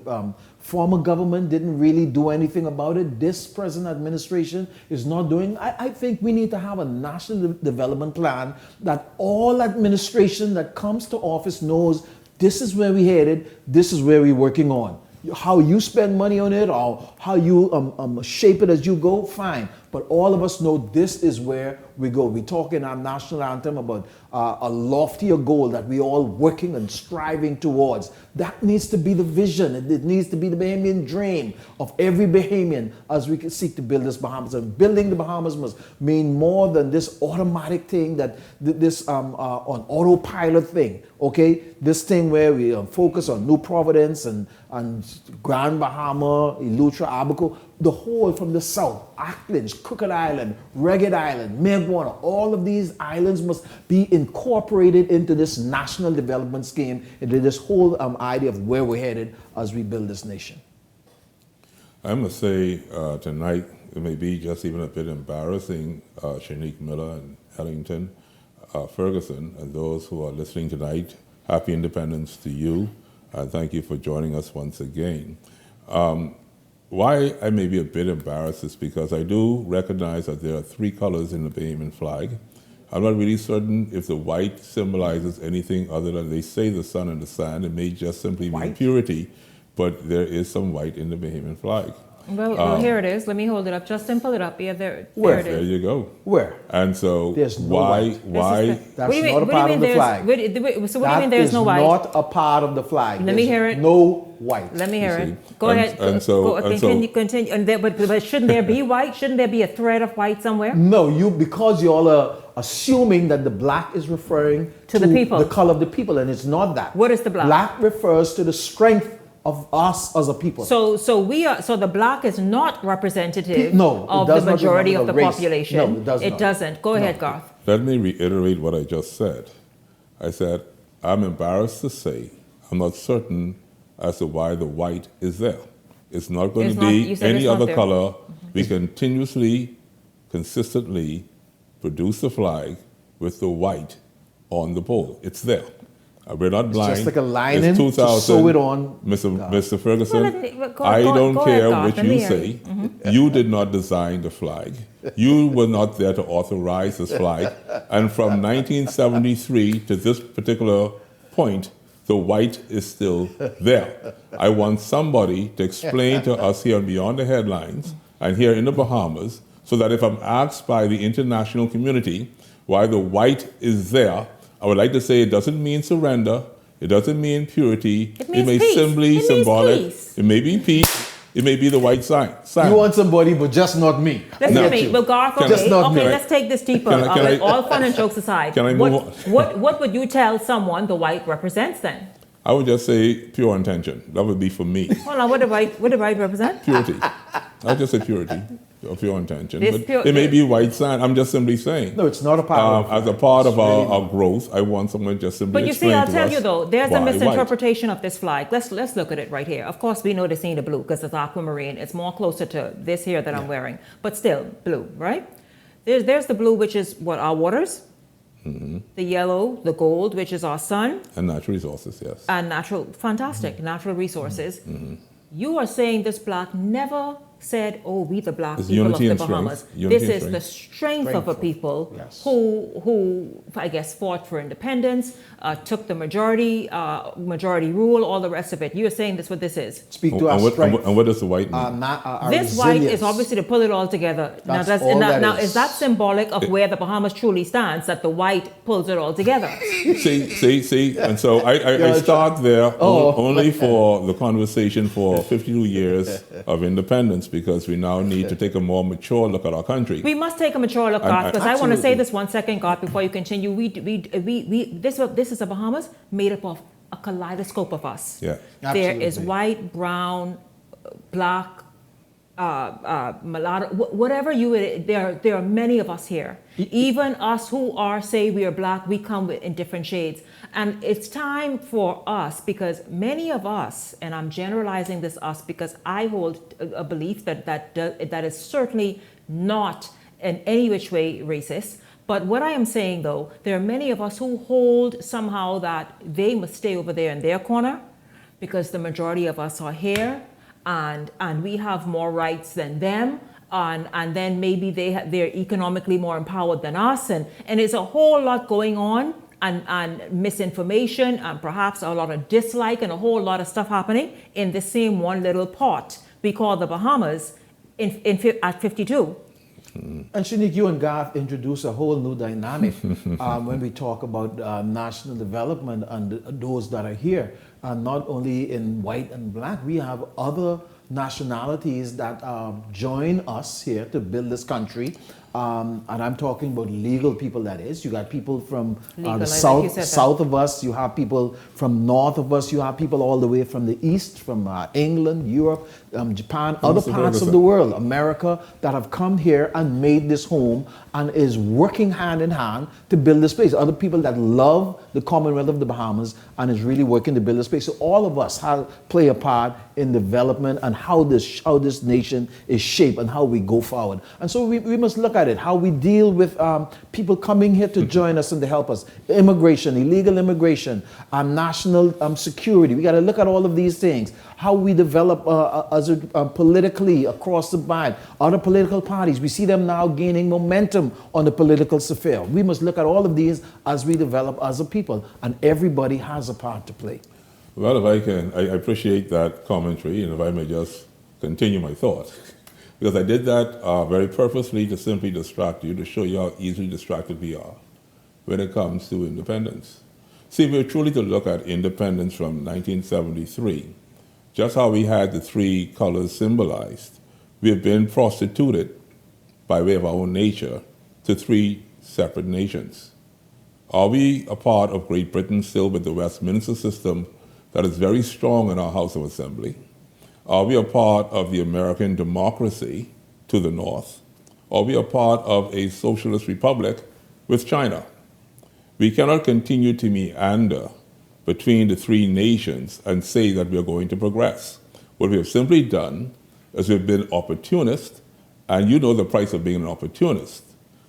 former government didn't really do anything about it. This present administration is not doing. I think we need to have a national development plan that all administration that comes to office knows this is where we headed, this is where we're working on. How you spend money on it or how you shape it as you go, fine. But all of us know this is where we go. We talk in our national anthem about a loftier goal that we all working and striving towards. That needs to be the vision. It needs to be the Bahamian dream of every Bahamian as we seek to build this Bahamas. And building the Bahamas must mean more than this automatic thing, that this on autopilot thing. Okay, this thing where we focus on New Providence and Grand Bahama, Eleuthera, Abaco, the whole from the south, Acklins, Crooked Island, Ragged Island, Megwater, all of these islands must be incorporated into this national development scheme, into this whole idea of where we're headed as we build this nation. I must say tonight, it may be just even a bit embarrassing, Shanique Miller and Ellington, Ferguson, and those who are listening tonight, happy independence to you. Thank you for joining us once again. Why I may be a bit embarrassed is because I do recognize that there are three colors in the Bahamian flag. I'm not really certain if the white symbolizes anything other than they say the sun and the sand. It may just simply mean purity, but there is some white in the Bahamian flag. Well, here it is. Let me hold it up. Justin, pull it up. Yeah, there it is. There you go. Where? And so there's no why? That's not a part of the flag. So what do you mean there's no white? That is not a part of the flag. Let me hear it. No white. Let me hear it. Go ahead. Can you continue? But shouldn't there be white? Shouldn't there be a thread of white somewhere? No, because you all are assuming that the black is referring to the people, the color of the people, and it's not that. What is the black? Black refers to the strength of us as a people. So the black is not representative of the majority of the population. No, it does not. It doesn't. Go ahead, Garth. Let me reiterate what I just said. I said, I'm embarrassed to say I'm not certain as to why the white is there. It's not going to be any other color. We continuously, consistently produce the flag with the white on the pole. It's there. We're not blind. It's just like a lining it's 2000. to sew it on. Mr. Ferguson, I don't care what you say. You did not design the flag. You were not there to authorize this flag. And from 1973 to this particular point, the white is still there. I want somebody to explain to us here on Beyond the Headlines and here in the Bahamas, so that if I'm asked by the international community why the white is there, I would like to say it doesn't mean surrender. It doesn't mean purity. It means may peace. simply It symbolic. means peace. It may be peace. It may be the white sign. You want somebody, but just not me. Listen to me. Well, Garth, okay, let's take this deeper. All fun and jokes aside. Can I move on? What would you tell someone the white represents then? I would just say pure intention. That would be for me. Hold on, what did white represent? Purity. I'll just say purity. Of pure intention. But it may be white sand. I'm just simply saying. No, it's not a part as a part of our growth, I want someone just simply But you see, I'll tell you though, there's a misinterpretation white. of this flag. Let's look at it right here. Of course, we know this ain't a blue because it's aquamarine. It's more closer to this here that I'm wearing. But still, blue, right? There's the blue, which is what, our waters? Mm-hmm. The yellow, the gold, which is our sun. And natural resources, yes. And natural resources. Mm-hmm. You are saying this black never said, oh, we the black people of the Bahamas. This is the strength of a people who, I guess, fought for independence, took the majority rule, all the rest of it. You are saying that's what this is. Speak to our strength. And what does the white mean? This white is obviously to pull it all together. Now, is that symbolic of where the Bahamas truly stands, that the white pulls it all together? See. And so I start there only for the conversation for 52 years of independence, because we now need to take a more mature look at our country. We must take a mature look, Garth, because I want to say this 1 second, Garth, before you continue. This is a Bahamas made up of a kaleidoscope of us. Yeah, there is white, brown, black, mulatto, whatever there are many of us here. Even us who say we are black, we come in different shades. And it's time for us, because many of us, and I'm generalizing this us because I hold a belief that is certainly not in any which way racist. But what I am saying though, there are many of us who hold somehow that they must stay over there in their corner because the majority of us are here. And we have more rights than them, and then maybe they're economically more empowered than us, and there's a whole lot going on, and misinformation, and perhaps a lot of dislike, and a whole lot of stuff happening in the same one little pot we call the Bahamas at 52. And Shanique, you and Garth introduce a whole new dynamic when we talk about national development and those that are here. Not only in white and black, we have other nationalities that join us here to build this country. And I'm talking about legal people, that is. You got people from the south of us, you have people from north of us, you have people all the way from the east, from England, Europe, Japan, other parts of the world, America, that have come here and made this home and is working hand in hand to build this place. Other people that love the Commonwealth of the Bahamas and is really working to build this place. So all of us play a part in development and how this nation is shaped and how we go forward. And so we must look at it, how we deal with people coming here to join us and to help us. Immigration, illegal immigration, national security. We got to look at all of these things. How we develop politically across the board. Other political parties, we see them now gaining momentum on the political sphere. We must look at all of these as we develop as a people, and everybody has a part to play. Well, if I can, I appreciate that commentary, and if I may just continue my thought. Because I did that very purposely to simply distract you, to show you how easily distracted we are when it comes to independence. See, if we're truly to look at independence from 1973, just how we had the three colors symbolized, we have been prostituted by way of our own nature to three separate nations. Are we a part of Great Britain still with the Westminster system that is very strong in our House of Assembly? Are we a part of the American democracy to the north? Are we a part of a socialist republic with China? We cannot continue to meander between the three nations and say that we are going to progress. What we have simply done is we've been opportunists, and you know the price of being an opportunist.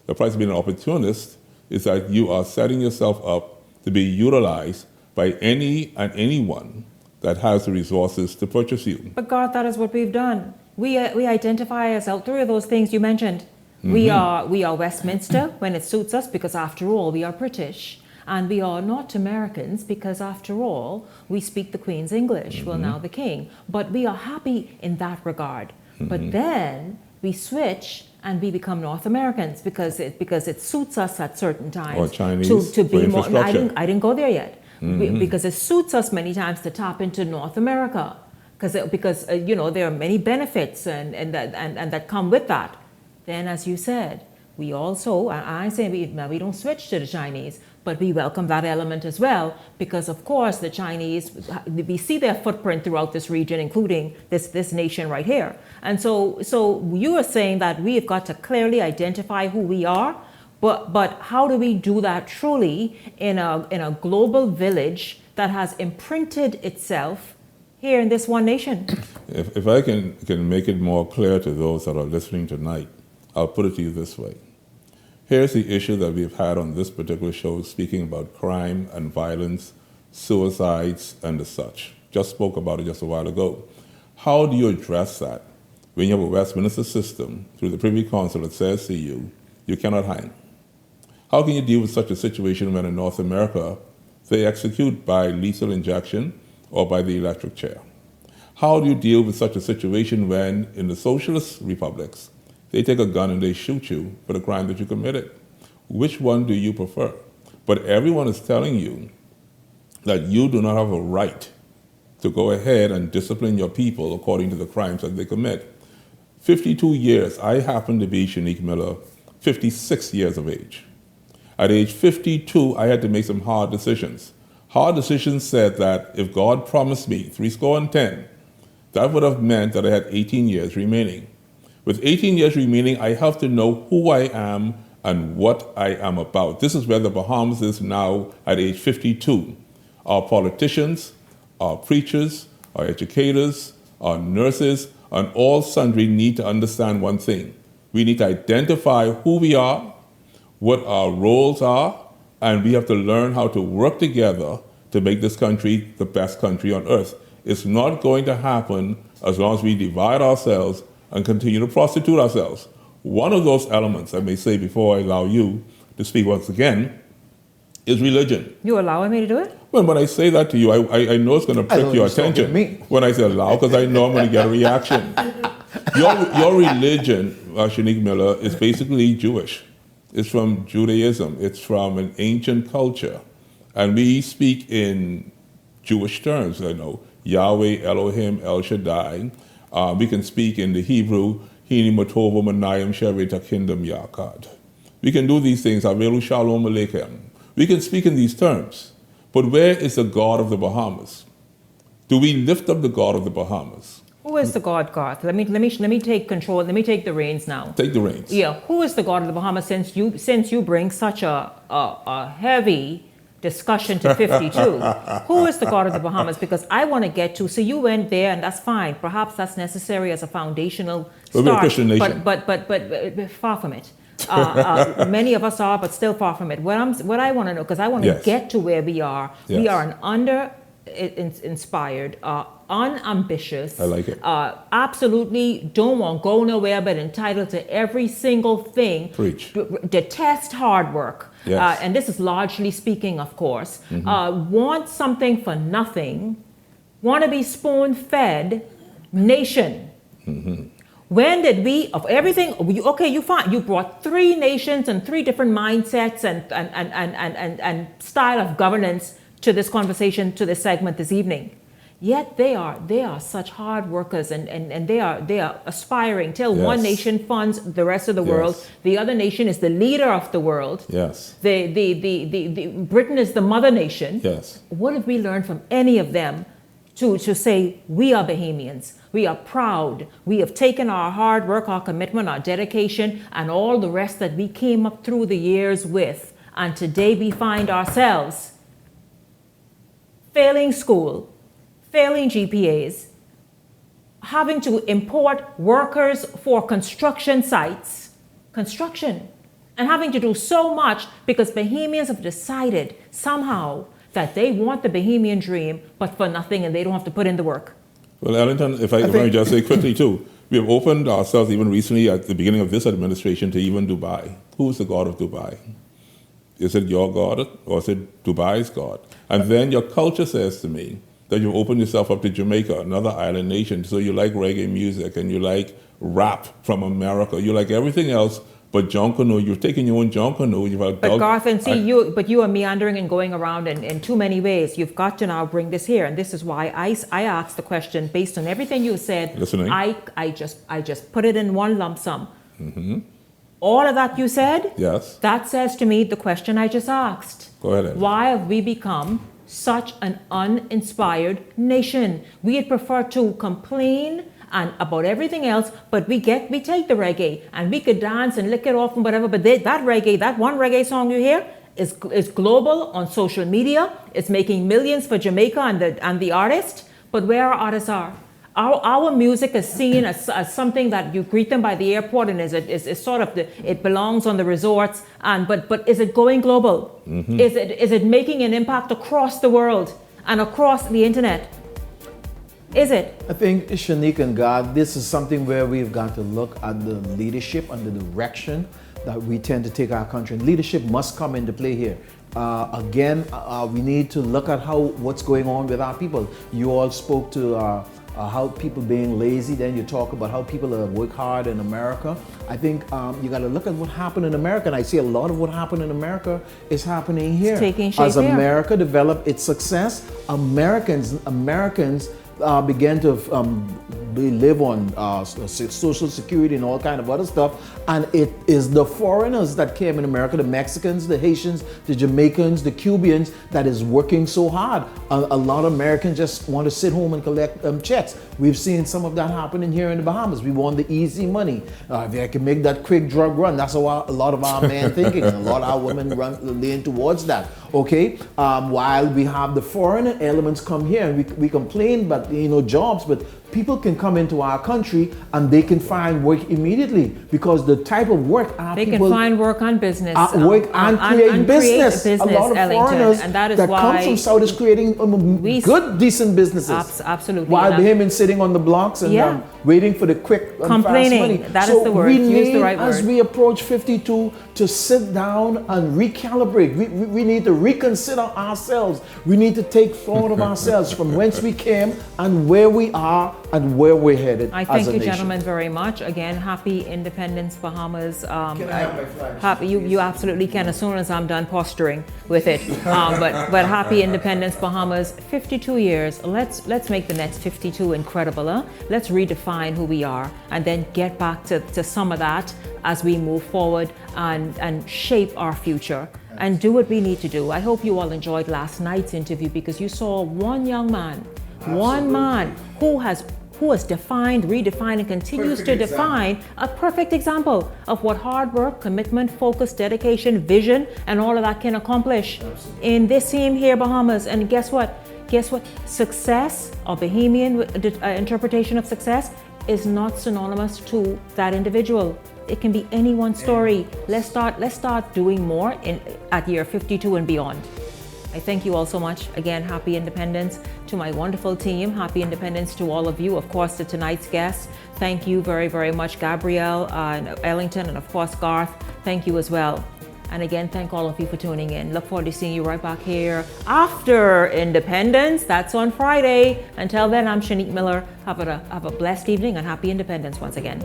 The price of being an opportunist is that you are setting yourself up to be utilized by any and anyone that has the resources to purchase you. But God, that is what we've done. We identify as all three of those things you mentioned. We are Westminster when it suits us, because after all, we are British. And we are not Americans because, after all, we speak the Queen's English, well, now the King. But we are happy in that regard. But then we switch and we become North Americans because it suits us at certain times. Or Chinese to be more. infrastructure. I didn't go there yet. Because it suits us many times to tap into North America. Because there are many benefits and that come with that. Then, as you said, we also, I say we don't switch to the Chinese, but we welcome that element as well, because of course the Chinese, we see their footprint throughout this region, including this nation right here. And so you are saying that we have got to clearly identify who we are, but how do we do that truly in a global village that has imprinted itself here in this one nation? If I can make it more clear to those that are listening tonight, I'll put it to you this way. Here's the issue that we've had on this particular show, speaking about crime and violence, suicides, and the such. Just spoke about it just a while ago. How do you address that when you have a Westminster system through the Privy Council that says to you, you cannot hang? How can you deal with such a situation when in North America they execute by lethal injection or by the electric chair? How do you deal with such a situation when in the socialist republics they take a gun and they shoot you for the crime that you committed? Which one do you prefer? But everyone is telling you that you do not have a right to go ahead and discipline your people according to the crimes that they commit. 52 years, I happen to be, Shanique Miller, 56 years of age. At age 52, I had to make some hard decisions. Hard decisions said that if God promised me 70, that would have meant that I had 18 years remaining. With 18 years remaining, I have to know who I am and what I am about. This is where the Bahamas is now at age 52. Our politicians, our preachers, our educators, our nurses, and all sundry need to understand one thing. We need to identify who we are, what our roles are, and we have to learn how to work together to make this country the best country on earth. It's not going to happen as long as we divide ourselves and continue to prostitute ourselves. One of those elements, I may say before I allow you to speak once again, is religion. You allowing me to do it? Well, when I say that to you, I know it's going to prick your attention. When I say allow, because I know I'm going to get a reaction. Your religion, Shanique Miller, is basically Jewish. It's from Judaism. It's from an ancient culture. And we speak in Jewish terms, Yahweh, Elohim, El Shaddai. We can speak in the Hebrew, Hini Matova Manayim Sherita Kingdom Yakad. We can do these things, Avelu Shalom Aleichem. We can speak in these terms. But where is the God of the Bahamas? Do we lift up the God of the Bahamas? Who is the God, Garth? Let me take control. Let me take the reins now. Take the reins. Yeah. Who is the God of the Bahamas? Since you bring such a heavy discussion to 52, who is the God of the Bahamas? Because I want to get to. So you went there, and that's fine. Perhaps that's necessary as a foundational start. We're a Christian nation. But far from it. Many of us are, but still far from it. What I want to know, because I want to get to where we are. Yes. We are an inspired, unambitious. I like it. Absolutely don't want to go nowhere, but entitled to every single thing. Preach. Detest hard work. Yes. And this is largely speaking, of course. Mm-hmm. Want something for nothing. Want to be spoon-fed nation. Mm-hmm. When did we, of everything, you find you brought 3 nations and 3 different mindsets and style of governance to this conversation, to this segment this evening. Yet they are such hard workers and they are aspiring till one nation funds the rest of the world. The other nation is the leader of the world. Yes. The Britain is the mother nation. Yes. What have we learned from any of them to say we are Bahamians? We are proud. We have taken our hard work, our commitment, our dedication, and all the rest that we came up through the years with. And today we find ourselves failing school, failing GPAs, having to import workers for construction sites, and having to do so much because Bahamians have decided somehow that they want the Bahamian dream, but for nothing, and they don't have to put in the work. Well, Ellington, if I may just say quickly too, we have opened ourselves even recently at the beginning of this administration to even Dubai. Who is the God of Dubai? Is it your God or is it Dubai's God? And then your culture says to me that you've opened yourself up to Jamaica, another island nation, so you like reggae music and you like rap from America. You like everything else but John Canoe. You've taken your own John Canoe. But Garth, and you are meandering and going around in too many ways. You've got to now bring this here. And this is why I asked the question based on everything you said. Listening. I just put it in one lump sum. Mm-hmm. All of that you said, yes, that says to me the question I just asked. Go ahead, Ed. Why have we become such an uninspired nation? We'd prefer to complain and about everything else, but we take the reggae and we could dance and lick it off and whatever, but that one reggae song you hear is global on social media. It's making millions for Jamaica and the artist, but where our artists are. Our music is seen as something that you greet them by the airport and is sort of it belongs on the resorts, but is it going global? Mm-hmm. Is it making an impact across the world and across the internet? Is it? I think, Shanique and God, this is something where we've got to look at the leadership and the direction that we tend to take our country. And leadership must come into play here. We need to look at what's going on with our people. You all spoke to how people being lazy, then you talk about how people work hard in America. I think you got to look at what happened in America, and I see a lot of what happened in America is happening here. It's taking shape As America developed its success, Americans began to live on Social Security and all kind of other stuff, and it is the foreigners that came in America, the Mexicans, the Haitians, the Jamaicans, the Cubans, that is working so hard. A lot of Americans just want to sit home and collect checks. We've seen some of that happening here in the Bahamas. We want the easy money. If I can make that quick drug run, that's how a lot of our men thinking, and a lot of our women lean towards that. Okay, while we have the foreign elements come here, and we complain about jobs, but people can come into our country and they can find work immediately because the type of work they can find work on business, work and create business. A lot of Ellington, foreigners and that is that why come from South is creating good, decent businesses. Absolutely. While Bahamians sitting on the blocks and waiting for the quick and Complaining. fast money. That so is the word. We Use need, the right as word. we approach 52, to sit down and recalibrate. We need to reconsider ourselves. We need to take thought of ourselves from whence we came and where we are and where we're headed. I thank you, gentlemen, very much. Again, happy Independence, Bahamas. Can I have my flag? Happy, you absolutely can as soon as I'm done posturing with it. But happy Independence, Bahamas. 52 years. Let's make the next 52 incredible. Huh? Let's redefine who we are and then get back to some of that as we move forward and shape our future and do what we need to do. I hope you all enjoyed last night's interview because you saw one young man, one man who has defined, redefined, and continues to define a perfect example of what hard work, commitment, focus, dedication, vision, and all of that can accomplish in this team here, Bahamas. And guess what? Success, or Bahamian interpretation of success, is not synonymous to that individual. It can be anyone's story. Let's start doing more at year 52 and beyond. I thank you all so much. Again, happy Independence to my wonderful team. Happy Independence to all of you. Of course, to tonight's guests. Thank you very, very much, Gabrielle and Ellington, and of course, Garth. Thank you as well. And again, thank all of you for tuning in. Look forward to seeing you right back here after Independence. That's on Friday. Until then, I'm Shanique Miller. Have a blessed evening and happy Independence once again.